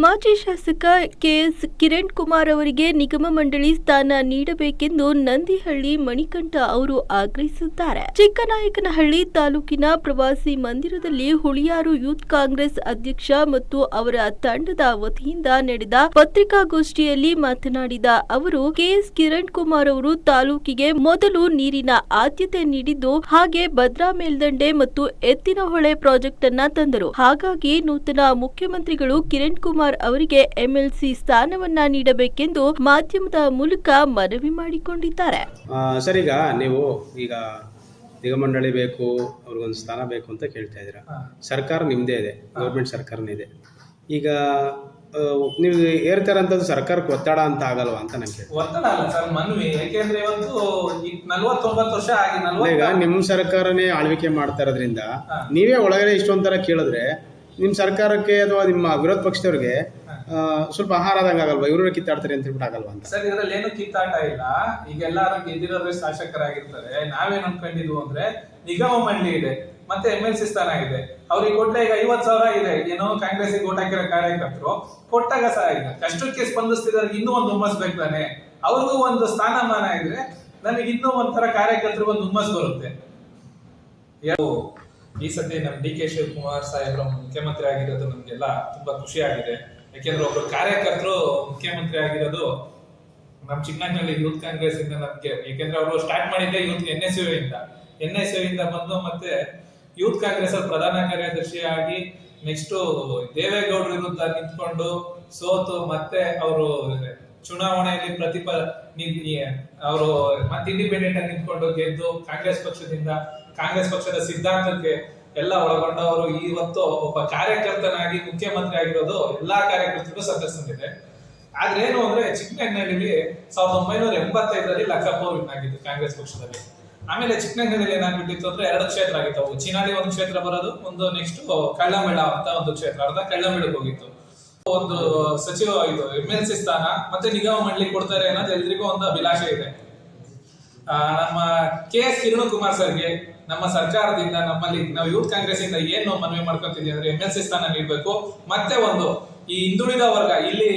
ಮಾಜಿ ಶಾಸಕ ಕೆಎಸ್ ಕಿರಣ್ ಕುಮಾರ್ ಅವರಿಗೆ ನಿಗಮ ಮಂಡಳಿ ಸ್ಥಾನ ನೀಡಬೇಕೆಂದು ನಂದಿಹಳ್ಳಿ ಮಣಿಕಂಠ ಅವರು ಆಗ್ರಹಿಸಿದ್ದಾರೆ. ಚಿಕ್ಕನಾಯಕನಹಳ್ಳಿ ತಾಲೂಕಿನ ಪ್ರವಾಸಿ ಮಂದಿರದಲ್ಲಿ ಹುಳಿಯಾರು ಯೂತ್ ಕಾಂಗ್ರೆಸ್ ಅಧ್ಯಕ್ಷ ಮತ್ತು ಅವರ ತಂಡದ ವತಿಯಿಂದ ನಡೆದ ಪತ್ರಿಕಾಗೋಷ್ಠಿಯಲ್ಲಿ ಮಾತನಾಡಿದ ಅವರು, ಕೆಎಸ್ ಕಿರಣ್ ಕುಮಾರ್ ಅವರು ತಾಲೂಕಿಗೆ ಮೊದಲು ನೀರಿನ ಆದ್ಯತೆ ನೀಡಿದ್ದು, ಹಾಗೆ ಭದ್ರಾ ಮೇಲ್ದಂಡೆ ಮತ್ತು ಎತ್ತಿನಹೊಳೆ ಪ್ರಾಜೆಕ್ಟ್ ಅನ್ನ ತಂದರು. ಹಾಗಾಗಿ ನೂತನ ಮುಖ್ಯಮಂತ್ರಿಗಳು ಕಿರಣ್ ಕುಮಾರ್ ಅವರಿಗೆ ಎಂಎಲ್ಸಿ ಸ್ಥಾನವನ್ನ ನೀಡಬೇಕೆಂದು ಮಾಧ್ಯಮದ ಮೂಲಕ ಮನವಿ ಮಾಡಿಕೊಂಡಿದ್ದಾರೆ. ಸರ್, ನೀವು ನಿಗಮಂಡಳಿ ಬೇಕು, ಅವ್ರಿಗೊಂದು ಸ್ಥಾನ ಬೇಕು ಅಂತ ಕೇಳ್ತಾ ಇದ್ದೀರಾ. ಸರ್ಕಾರ ನಿಮ್ಮದೇ ಇದೆ, ಗೌರ್ಮೆಂಟ್ ಸರ್ಕಾರನೇ ಇದೆ. ಈಗ ನೀವು ಏರ್ತಾರಂಥದ್ದು ಸರ್ಕಾರಕ್ಕೆ ಒತ್ತಡ ಅಂತ ಆಗಲ್ವಾ ಅಂತ ನಂಗೆ ಒತ್ತಡ ಅಲ್ಲ ಸರ್, ಮನವಿ. ಯಾಕೆಂದ್ರೆ ಇವತ್ತು 49 ವರ್ಷ ಆಗಿ ಈಗ ನಿಮ್ಮ ಸರ್ಕಾರನೇ ಆಳ್ವಿಕೆ ಮಾಡ್ತಾ ಇರೋದ್ರಿಂದ ನೀವೇ ಒಳಗಡೆ ಇಷ್ಟೊಂಥರ ಕೇಳಿದ್ರೆ ನಿಮ್ಮ ಸರ್ಕಾರಕ್ಕೆ ಅಥವಾ ನಿಮ್ಮ ವಿರೋಧ ಪಕ್ಷದವ್ರಿಗೆ ಸ್ವಲ್ಪ ಆಹಾರ ಆದಂಗೆ ಆಗಲ್ವಾ? ಇವರು ಕಿತ್ತಾಡ್ತಾರೆ ಅಂತ ಹೇಳ್ಬಿಟ್ಟು ಆಗಲ್ವಾ ಅಂತ? ಸರ್, ಇದರಲ್ಲಿ ಏನು ಕಿತ್ತಾಟ ಇಲ್ಲ. ಈಗ ಎಲ್ಲರೂ ಗೆದ್ದಿರೋರು ಶಾಸಕರಾಗಿರ್ತಾರೆ. ನಾವೇನ್ ಅನ್ಕೊಂಡಿದ್ವು ಅಂದ್ರೆ ನಿಗಮ ಮಂಡಳಿ ಇದೆ, ಮತ್ತೆ MLC ಸ್ಥಾನ ಇದೆ. ಅವ್ರಿಗೆ ಕೊಟ್ಟರೆ ಈಗ 50,000 ಇದೆ. ಏನೋ ಕಾಂಗ್ರೆಸ್ಗೆ ಓಟ್ ಹಾಕಿರೋ ಕಾರ್ಯಕರ್ತರು ಕೊಟ್ಟಾಗ ಸಹ ಈಗ ಕಷ್ಟಕ್ಕೆ ಸ್ಪಂದಿಸ್ತಿದ್ದಾರೆ. ಇನ್ನೂ ಒಂದು ಹುಮ್ಮಸ್ ಬೇಕು ತಾನೆ. ಅವ್ರಿಗೂ ಒಂದು ಸ್ಥಾನಮಾನ ಇದ್ರೆ ನನಗೆ ಇನ್ನೂ ಒಂಥರ ಕಾರ್ಯಕರ್ತರಿಗೆ ಒಂದು ಹುಮ್ಮಸ್ ಬರುತ್ತೆ. ಈ ಸತಿ ನಮ್ಮ DK ಶಿವಕುಮಾರ್ ಸಾಹೇಬ್ರ ಮುಖ್ಯಮಂತ್ರಿ ಆಗಿರೋದು ನಮ್ಗೆಲ್ಲ ತುಂಬಾ ಖುಷಿ ಆಗಿದೆ. ಯಾಕೆಂದ್ರೆ ಒಬ್ಬರು ಕಾರ್ಯಕರ್ತರು ಮುಖ್ಯಮಂತ್ರಿ ಆಗಿರೋದು ನಮ್ಮ ಚಿಕ್ಕನಾಯಕನಹಳ್ಳಿ ಯೂತ್ ಕಾಂಗ್ರೆಸ್ ಇಂದ ನಮ್ಗೆ. ಯಾಕೆಂದ್ರೆ ಅವರು ಸ್ಟಾರ್ಟ್ ಮಾಡಿದ್ದೆ ಯೂತ್ NSU ಇಂದ ಬಂದು ಮತ್ತೆ ಯೂತ್ ಕಾಂಗ್ರೆಸ್ ಅಲ್ಲಿ ಪ್ರಧಾನ ಕಾರ್ಯದರ್ಶಿ ಆಗಿ ನೆಕ್ಸ್ಟ್ ದೇವೇಗೌಡರ ವಿರುದ್ಧ ನಿಂತ್ಕೊಂಡು ಸೋತು ಮತ್ತೆ ಅವರು ಚುನಾವಣೆಯಲ್ಲಿ ಅವರು ಮತ್ತೆ ಇಂಡಿಪೆಂಡೆಂಟ್ ಆಗಿ ನಿಂತ್ಕೊಂಡು ಗೆದ್ದು ಕಾಂಗ್ರೆಸ್ ಪಕ್ಷದ ಸಿದ್ಧಾಂತಕ್ಕೆ ಎಲ್ಲ ಒಳಗೊಂಡವರು ಇವತ್ತು ಒಬ್ಬ ಕಾರ್ಯಕರ್ತನಾಗಿ ಮುಖ್ಯಮಂತ್ರಿ ಆಗಿರೋದು ಎಲ್ಲಾ ಕಾರ್ಯಕರ್ತರಿಗೂ ಸಂತಸನಿದೆ. ಆದ್ರೆ ಏನು ಅಂದ್ರೆ ಚಿಕ್ಕನಾಯಕನಹಳ್ಳಿಲಿ 1985ರಲ್ಲಿ ಲಕ್ಕಪ್ಪ ವಿನ್ ಆಗಿದ್ದು ಕಾಂಗ್ರೆಸ್ ಪಕ್ಷದಲ್ಲಿ. ಆಮೇಲೆ ಚಿಕ್ಕನಾಯಕನಹಳ್ಳಿಲಿ ಏನಾಗ್ಬಿಟ್ಟಿತ್ತು ಅಂದ್ರೆ 2 ಕ್ಷೇತ್ರ ಆಗಿತ್ತು. ಚಿನಾಲಿ ಒಂದು ಕ್ಷೇತ್ರ ಬರೋದು, ಒಂದು ನೆಕ್ಸ್ಟ್ ಕಳ್ಳಮೇಳ ಅಂತ ಒಂದು ಕ್ಷೇತ್ರ, ಅರ್ಧ ಕಳ್ಳಮೇಳಕ್ಕೆ ಹೋಗಿತ್ತು. ಒಂದು ಸಚಿವ ಇದು MLC ಸ್ಥಾನ ಮತ್ತೆ ನಿಗಮ ಮಂಡಳಿ ಕೊಡ್ತಾರೆ ಅನ್ನೋದು ಎಲ್ರಿಗೂ ಒಂದು ಅಭಿಲಾಷೆ ಇದೆ. ನಮ್ಮ KS ಕಿರಣ್ ಕುಮಾರ್ ಸರ್ಗೆ ನಮ್ಮ ಸರ್ಕಾರದಿಂದ ನಾವು ಯೂತ್ ಕಾಂಗ್ರೆಸ್ ಇಂದ ಏನು ಮನವಿ ಮಾಡ್ಕೊಂತಿದ್ವಿ ಅಂದ್ರೆ MLC ಸ್ಥಾನ ನೀಡಬೇಕು. ಮತ್ತೆ ಒಂದು ಈ ಹಿಂದುಳಿದ ವರ್ಗ, ಇಲ್ಲಿ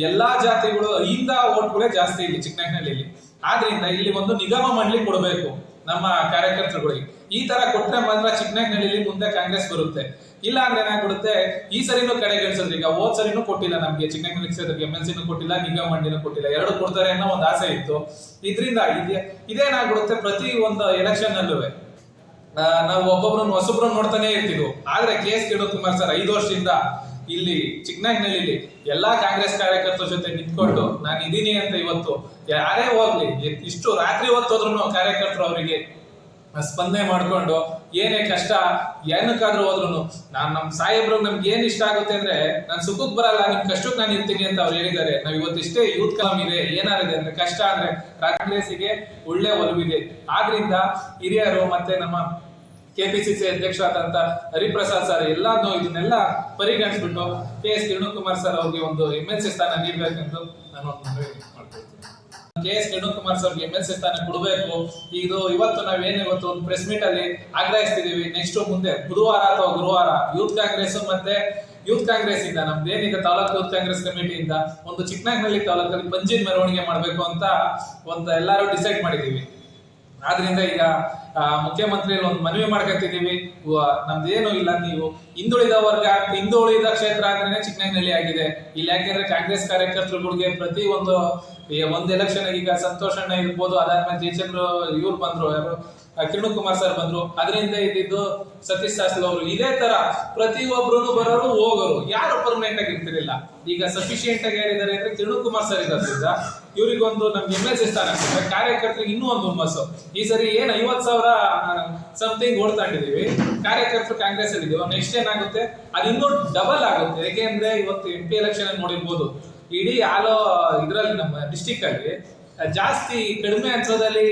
ಎಲ್ಲಾ ಜಾತಿಗಳು ಇಂದ ಓಟ್ಗಳೇ ಜಾಸ್ತಿ ಇಲ್ಲಿ ಚಿಕ್ಕನಾಯಕನಹಳ್ಳಿಲಿ. ಆದ್ರಿಂದ ಇಲ್ಲಿ ಒಂದು ನಿಗಮ ಮಂಡಳಿ ಕೊಡಬೇಕು ನಮ್ಮ ಕಾರ್ಯಕರ್ತರುಗಳಿಗೆ. ಈ ತರ ಕೊಟ್ರೆ ಮಾತ್ರ ಚಿಕ್ಕನಾಯಕನಹಳ್ಳಿಲಿ ಮುಂದೆ ಕಾಂಗ್ರೆಸ್ ಬರುತ್ತೆ. ಇಲ್ಲ ಅಂದ್ರೆ ಏನಾಗ್ಬಿಡುತ್ತೆ, ಈ ಸರಿನೂ ಕಡೆಗಣಿಸಿದ್ರು. ಈಗ ಹೋದ್ ಸರಿನೂ ಕೊಟ್ಟಿಲ್ಲ ನಮ್ಗೆ ಚಿಕ್ಕನಾಯಕನಹಳ್ಳಿ ಕ್ಷೇತ್ರಕ್ಕೆ MLCನೂ ಕೊಟ್ಟಿಲ್ಲ, ನಿಗಮ ಮಂಡಳಿನೂ ಕೊಟ್ಟಿಲ್ಲ. 2 ಕೊಡ್ತಾರೆ ಅನ್ನೋ ಒಂದು ಆಸೆ ಇತ್ತು. ಇದರಿಂದ ಇದೇನಾಗ್ಬಿಡುತ್ತೆ, ಪ್ರತಿ ಒಂದು ಎಲೆಕ್ಷನ್ ಅಲ್ಲೂ ನಾವು ಹೊಸಬ್ರು ನೋಡ್ತಾನೆ ಇರ್ತಿದ್ವು. ಆದ್ರೆ KS ಕಿರಣ್ ಕುಮಾರ್ ಸರ್ 5 ವರ್ಷದಿಂದ ಇಲ್ಲಿ ಚಿಕ್ಕನಾಯಕನಹಳ್ಳಿಲಿ ಎಲ್ಲಾ ಕಾಂಗ್ರೆಸ್ ಕಾರ್ಯಕರ್ತರ ಜೊತೆ ನಿಂತ್ಕೊಂಡು ನಾನು ಇದೀನಿ ಅಂತ ಇವತ್ತು ಯಾರೇ ಹೋಗ್ಲಿ, ಇಷ್ಟು ರಾತ್ರಿ ಹೊತ್ತೋದ್ರು ಕಾರ್ಯಕರ್ತರು ಅವರಿಗೆ ಸ್ಪಂದನೆ ಮಾಡ್ಕೊಂಡು ಏನೇ ಕಷ್ಟ ಏನಕ್ಕಾದ್ರೂ ಹೋದ್ರು ನಮ್ಮ ಸಾಹೇಬ್ರು ನಮ್ಗೆ ಏನ್ ಇಷ್ಟ ಆಗುತ್ತೆ ಅಂದ್ರೆ, ನಾನ್ ಸುಖಕ್ಕೆ ಬರಲ್ಲ, ನಿಮ್ ಕಷ್ಟಕ್ಕೆ ನಾನು ಇರ್ತೀನಿ ಅಂತ ಅವ್ರು ಹೇಳಿದ್ದಾರೆ. ನಾವ್ ಇವತ್ತಿಷ್ಟೇ ಯೂತ್ ಕಲಂ ಇದೆ, ಏನಾರಿದೆ ಅಂದ್ರೆ ಕಷ್ಟ ಅಂದ್ರೆ ಕಾಂಗ್ರೆಸ್ಸಿಗೆ ಒಳ್ಳೆ ಒಲವಿದೆ. ಆದ್ರಿಂದ ಹಿರಿಯರು ಮತ್ತೆ ನಮ್ಮ KPCC ಅಧ್ಯಕ್ಷರಾದಂತ ಹರಿಪ್ರಸಾದ್ ಸರ್ ಇದನ್ನೆಲ್ಲ ಪರಿಗಣಿಸ್ಬಿಟ್ಟು KS ಕಿರಣ್ ಕುಮಾರ್ ಸರ್ ಅವ್ರಿಗೆ ಒಂದು MLC ಸ್ಥಾನ ನೀಡಬೇಕೆಂದು ನಾನು ಮನವಿ ಮಾಡ್ಕೊಳ್ತೀನಿ. KS ಕಿರಣ್ ಕುಮಾರ್ ಸರ್ಗೆ MLC ಸ್ಥಾನ ಕೊಡಬೇಕು. ಇವತ್ತು ನಾವೇನು ಒಂದು ಪ್ರೆಸ್ ಮೀಟ್ ಅಲ್ಲಿ ಆಗ್ರಹಿಸ್ತಿದೀವಿ. ನೆಕ್ಸ್ಟ್ ಮುಂದೆ ಬುಧವಾರ ಅಥವಾ ಗುರುವಾರ ಯೂತ್ ಕಾಂಗ್ರೆಸ್ ಮತ್ತೆ ಯೂತ್ ಕಾಂಗ್ರೆಸ್ ಇಂದ ನಮ್ದೇನೀಗ ತಾಲೂಕು ಯೂತ್ ಕಾಂಗ್ರೆಸ್ ಕಮಿಟಿಯಿಂದ ಒಂದು ಚಿಕ್ಕನಾಯಕನಹಳ್ಳಿ ತಾಲೂಕಲ್ಲಿ ಪಂಜಿನ ಮೆರವಣಿಗೆ ಮಾಡ್ಬೇಕು ಅಂತ ಎಲ್ಲರೂ ಡಿಸೈಡ್ ಮಾಡಿದೀವಿ. ಆದ್ರಿಂದ ಈಗ ಮುಖ್ಯಮಂತ್ರಿಯಲ್ಲಿ ಒಂದು ಮನವಿ ಮಾಡ್ಕೊತಿದೀವಿ. ನಮ್ದೇನು ಇಲ್ಲ, ನೀವು ಹಿಂದುಳಿದ ಕ್ಷೇತ್ರ ಅಂದ್ರೆ ಚಿಕ್ಕನಾಯಕನಹಳ್ಳಿ ಆಗಿದೆ. ಇಲ್ಲಿ ಯಾಕೆಂದ್ರೆ ಕಾಂಗ್ರೆಸ್ ಕಾರ್ಯಕರ್ತರುಗಳಿಗೆ ಪ್ರತಿ ಒಂದು ಎಲೆಕ್ಷನ್ ಈಗ ಸಂತೋಷ್ ಅಣ್ಣ ಇರ್ಬೋದು, ಅದಾದ್ಮೇಲೆ ಜಯಚಂದ್ರ ಇವ್ರು ಬಂದ್ರು, ಯಾರು ಕಿರಣ್ ಕುಮಾರ್ ಸರ್ ಬಂದ್ರು. ಅದರಿಂದ ಇದ್ದಿದ್ದು ಸತೀಶ್ ಶಾಸ್ತ್ರಿ ಅವರು. ಇದೇ ತರ ಪ್ರತಿಯೊಬ್ರು ಬರೋರು ಹೋಗೋರು, ಯಾರು ಪರ್ಮನೆಂಟ್ ಆಗಿ ಇರ್ತಿರ್ಲಿಲ್ಲ. ಈಗ ಸಫಿಶಿಯಂಟ್ ಆಗಿ ಯಾರಿದ್ದಾರೆ ಅಂದ್ರೆ ಕಿರಣ್ ಕುಮಾರ್ ಸರ್ ಇರೋದ್ರಿಂದ ಇವ್ರಿಗೊಂದು ನಮ್ಗೆ MLC ಸ್ಥಾನ ಕಾರ್ಯಕರ್ತರಿಗೆ ಇನ್ನೂ ಒಂದು ಹುಮ್ಮಸ್ಸು. ಈ ಸರಿ ಏನ್ 50,000 ಸಮಥಿಂಗ್ ಓಡ್ತಾಂಡಿದೀವಿ, ಕಾರ್ಯಕರ್ತರು ಕಾಂಗ್ರೆಸ್ ಅಲ್ಲಿ ಇದೀವಿ. ನೆಕ್ಸ್ಟ್ ಏನಾಗುತ್ತೆ, ಅದು ಇನ್ನೂ ಡಬಲ್ ಆಗುತ್ತೆ. ಯಾಕೆಂದ್ರೆ ಇವತ್ತು MP ಎಲೆಕ್ಷನ್ ಅಲ್ಲಿ ನೋಡಿರ್ಬೋದು, ಇಡೀ ಇದ್ರಲ್ಲಿ ನಮ್ಮ ಡಿಸ್ಟಿಕ್ ಅಲ್ಲಿ ಜಾಸ್ತಿ ಕಡಿಮೆ ಹಂತದಲ್ಲಿ